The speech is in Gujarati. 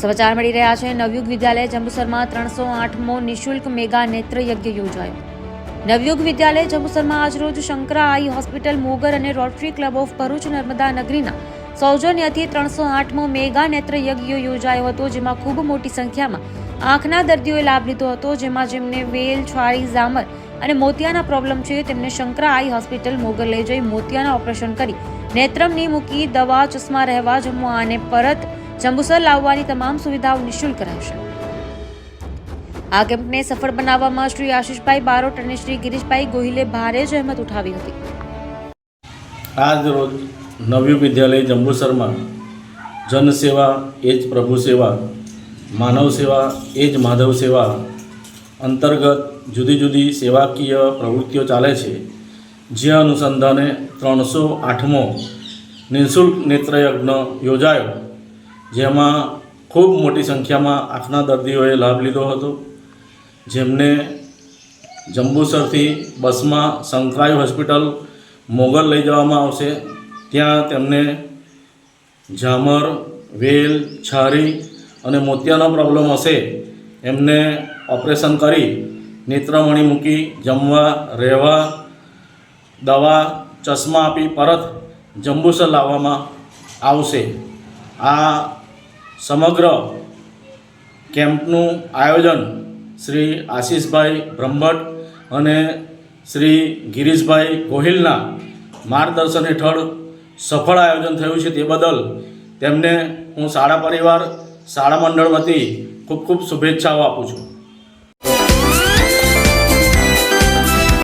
સમાચાર મળી રહ્યા છે। નવયુગ વિદ્યાલય જંબુસરમાં 308મો નિઃશુલ્ક મેગા નેત્ર યજ્ઞ યોજાયો। નવયુગ વિદ્યાલય જંબુસરમાં આજરોજ શંકરા આઈ હોસ્પિટલ મોગર અને rotary club of Bharuch Narmada નગરીના સૌજન્યથી 308મો મેગા નેત્ર યજ્ઞ યોજાયો હતો, જેમાં ખૂબ મોટી સંખ્યામાં આંખના દર્દીઓએ લાભ લીધો હતો। જેમને વેલ, છારી, ઝામર અને મોતિયાના પ્રોબ્લેમ છે તેમને શંકરા આઈ હોસ્પિટલ મોગર લઈ જઈ મોતિયાના ઓપરેશન કરી નેત્રમની મૂકી દવા, ચશ્મા, રહેવા, જમવા અને પરત જંબુસર લાવવાની તમામ સુવિધાઓ નિઃશુલ્ક રહેશે। આ કેમ્પને સફળ બનાવવામાં શ્રી આશીષભાઈ બારોટ અને શ્રી ગિરીશભાઈ ગોહિલે ભારે જહેમત ઉઠાવી હતી। આજ રોજ નવયુગ વિદ્યાલય જંબુસરમાં જનસેવા એ જ પ્રભુ સેવા, માનવ સેવા એ જ માધવ સેવા અંતર્ગત જુદી જુદી સેવાકીય પ્રવૃત્તિઓ ચાલે છે। જે અનુસંધાને 308મો નિઃશુલ્ક નેત્રયજ્ઞ યોજાયો, જેમાં ખૂબ મોટી સંખ્યામાં આંખના દર્દીઓએ લાભ લીધો હતો। જેમને જંબુસરથી બસમાં શંકરાઈ હોસ્પિટલ મોગલ લઈ જવામાં આવશે। ત્યાં તેમને ઝામર, વેલ, છારી અને મોતિયાનો પ્રોબ્લેમ હશે એમને ઓપરેશન કરી નેત્રમણી મૂકી જમવા, રહેવા, દવા, ચશ્મા આપી પરત જંબુસર લાવવામાં આવશે। આ સમગ્ર કેમ્પનું આયોજન શ્રી આશીષભાઈ બ્રહ્મભટ્ટ અને શ્રી ગિરીશભાઈ ગોહિલના માર્ગદર્શન હેઠળ સફળ આયોજન થયું છે। તે બદલ તેમને હું શાળા પરિવાર, શાળા મંડળ વતી ખૂબ ખૂબ શુભેચ્છાઓ આપું છું।